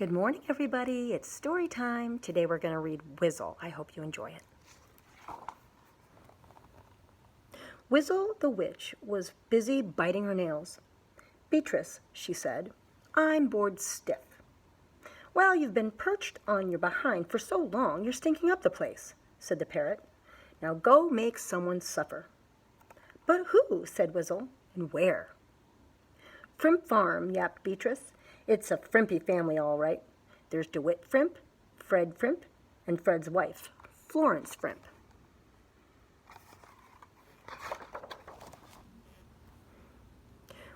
Good morning, everybody. It's story time. Today we're going to read Wizzle. I hope you enjoy it. Wizzle the witch was busy biting her nails. "Beatrice," she said, "I'm bored stiff." "Well, you've been perched on your behind for so long you're stinking up the place," said the parrot. "Now go make someone suffer." "But who?" said Wizzle, "and where?" "Frimp Farm," yapped Beatrice. "It's a frimpy family, all right. There's DeWitt Frimp, Fred Frimp, and Fred's wife, Florence Frimp."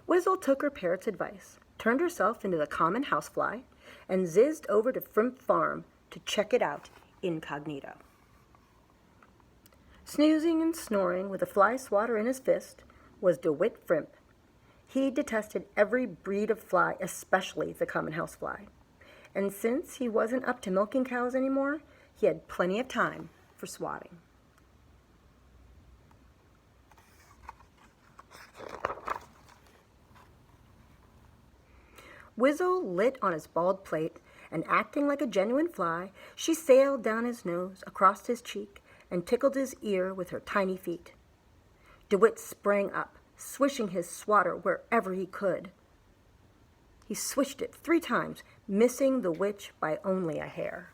Wizzle took her parrot's advice, turned herself into the common housefly, and zizzed over to Frimp Farm to check it out incognito. Snoozing and snoring with a fly swatter in his fist was DeWitt Frimp. He detested every breed of fly, especially the common housefly. And since he wasn't up to milking cows anymore, he had plenty of time for swatting. Wizzle lit on his bald plate, and acting like a genuine fly, she sailed down his nose, across his cheek, and tickled his ear with her tiny feet. DeWitt sprang up, swishing his swatter wherever he could. He swished it 3 times, missing the witch by only a hair.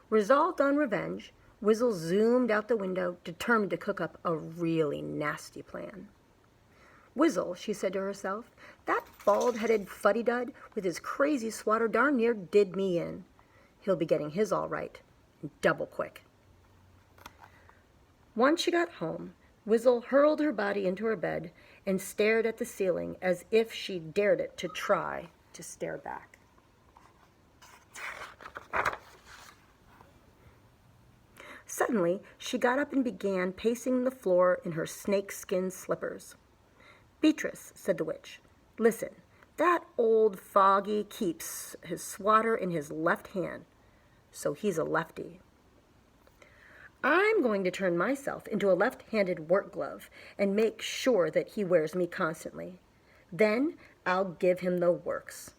Resolved on revenge, Wizzle zoomed out the window, determined to cook up a really nasty plan. "Wizzle," she said to herself, "that bald-headed fuddy-dud with his crazy swatter darn near did me in. He'll be getting his all right, and double quick." Once she got home, Wizzle hurled her body into her bed and stared at the ceiling as if she dared it to try to stare back. Suddenly, she got up and began pacing the floor in her snakeskin slippers. "Beatrice," said the witch, "listen, that old foggy keeps his swatter in his left hand, so he's a lefty. I'm going to turn myself into a left-handed work glove and make sure that he wears me constantly. Then I'll give him the works."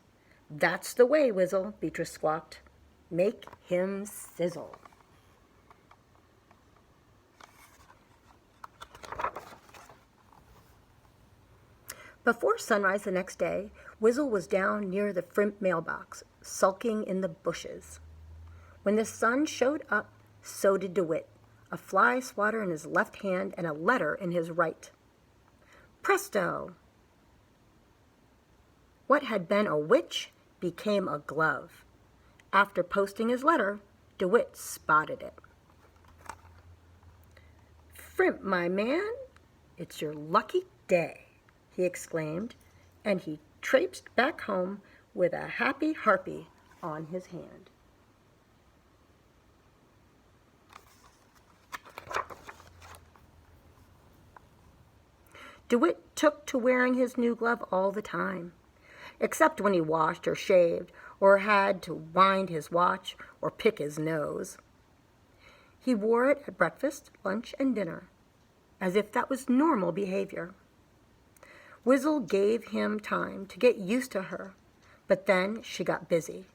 "That's the way, Wizzle," Beatrice squawked. "Make him sizzle." Before sunrise the next day, Wizzle was down near the Frimp mailbox, sulking in the bushes. When the sun showed up, so did DeWitt, a fly swatter in his left hand and a letter in his right. Presto! What had been a witch became a glove. After posting his letter, DeWitt spotted it. "Frimp, my man, it's your lucky day," he exclaimed, and he traipsed back home with a happy harpy on his hand. DeWitt took to wearing his new glove all the time, except when he washed or shaved, or had to wind his watch or pick his nose. He wore it at breakfast, lunch, and dinner, as if that was normal behavior. Wizzle gave him time to get used to her, but then she got busy,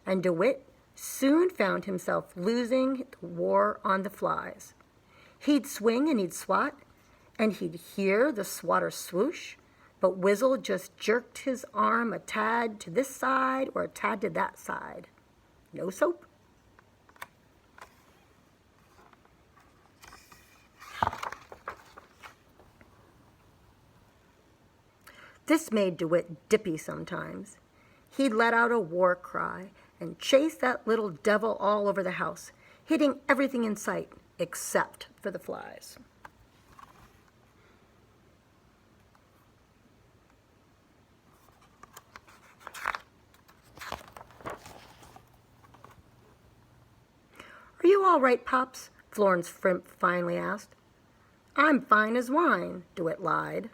and DeWitt soon found himself losing the war on the flies. He'd swing and he'd swat, and he'd hear the swatter swoosh, but Wizzle just jerked his arm a tad to this side or a tad to that side. No soap. This made DeWitt dippy sometimes. He'd let out a war cry and chase that little devil all over the house, hitting everything in sight except for the flies. "Are you all right, Pops?" Florence Frimp finally asked. "I'm fine as wine," DeWitt lied.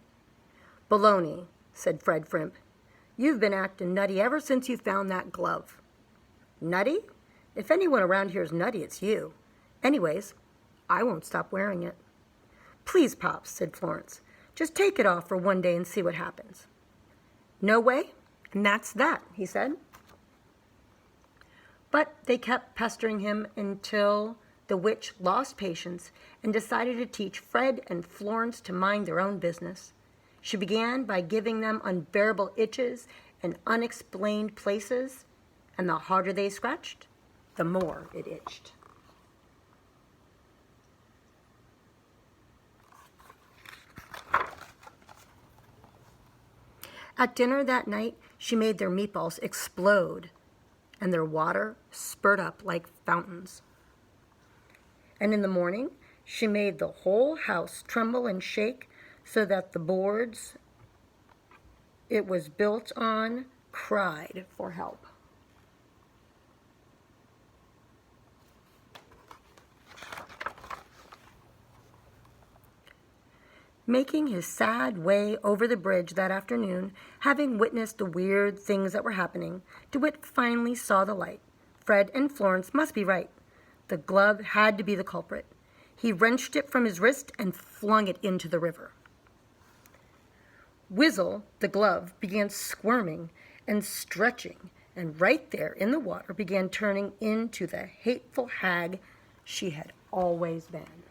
"Baloney," said Fred Frimp. "You've been acting nutty ever since you found that glove." "Nutty? If anyone around here is nutty, it's you. Anyways, I won't stop wearing it." "Please, Pops," said Florence. "Just take it off for one day and see what happens." "No way, and that's that," he said. But they kept pestering him until the witch lost patience and decided to teach Fred and Florence to mind their own business. She began by giving them unbearable itches and unexplained places, and the harder they scratched, the more it itched. At dinner that night, she made their meatballs explode and their water spurt up like fountains. And in the morning, she made the whole house tremble and shake so that the boards it was built on cried for help. Making his sad way over the bridge that afternoon, having witnessed the weird things that were happening, DeWitt finally saw the light. Fred and Florence must be right. The glove had to be the culprit. He wrenched it from his wrist and flung it into the river. Wizzle, the glove, began squirming and stretching, and right there in the water began turning into the hateful hag she had always been.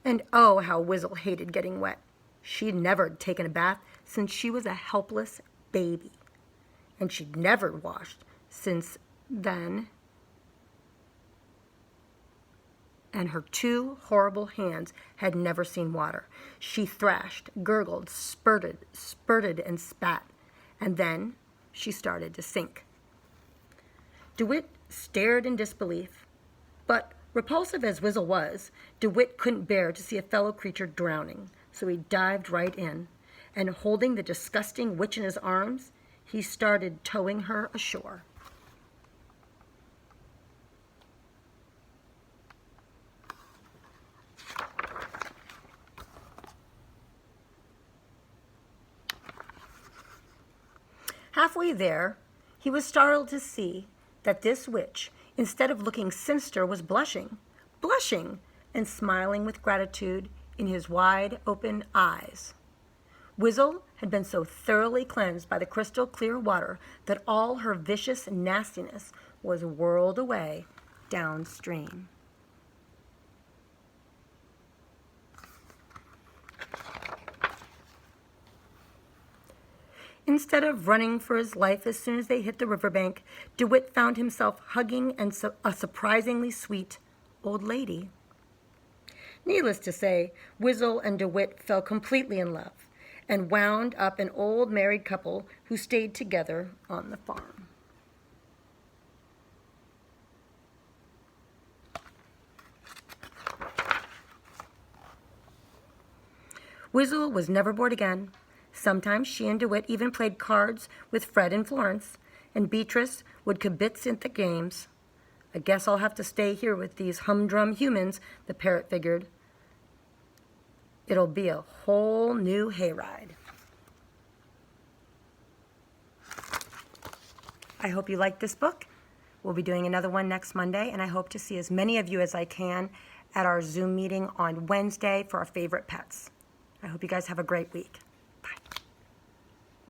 And oh, how Wizzle hated getting wet. She'd never taken a bath since she was a helpless baby. And she'd never washed since then. And her two horrible hands had never seen water. She thrashed, gurgled, spurted, and spat. And then she started to sink. DeWitt stared in disbelief, but repulsive as Wizzle was, DeWitt couldn't bear to see a fellow creature drowning, so he dived right in, and holding the disgusting witch in his arms, he started towing her ashore. Halfway there, he was startled to see that this witch, instead of looking sinister, was blushing, and smiling with gratitude in his wide-open eyes. Wizzle had been so thoroughly cleansed by the crystal-clear water that all her vicious nastiness was whirled away downstream. Instead of running for his life as soon as they hit the riverbank, DeWitt found himself hugging a surprisingly sweet old lady. Needless to say, Wizzle and DeWitt fell completely in love and wound up an old married couple who stayed together on the farm. Wizzle was never bored again. Sometimes she and DeWitt even played cards with Fred and Florence, and Beatrice would kibitz at the games. "I guess I'll have to stay here with these humdrum humans," the parrot figured. "It'll be a whole new hayride." I hope you liked this book. We'll be doing another one next Monday, and I hope to see as many of you as I can at our Zoom meeting on Wednesday for our favorite pets. I hope you guys have a great week.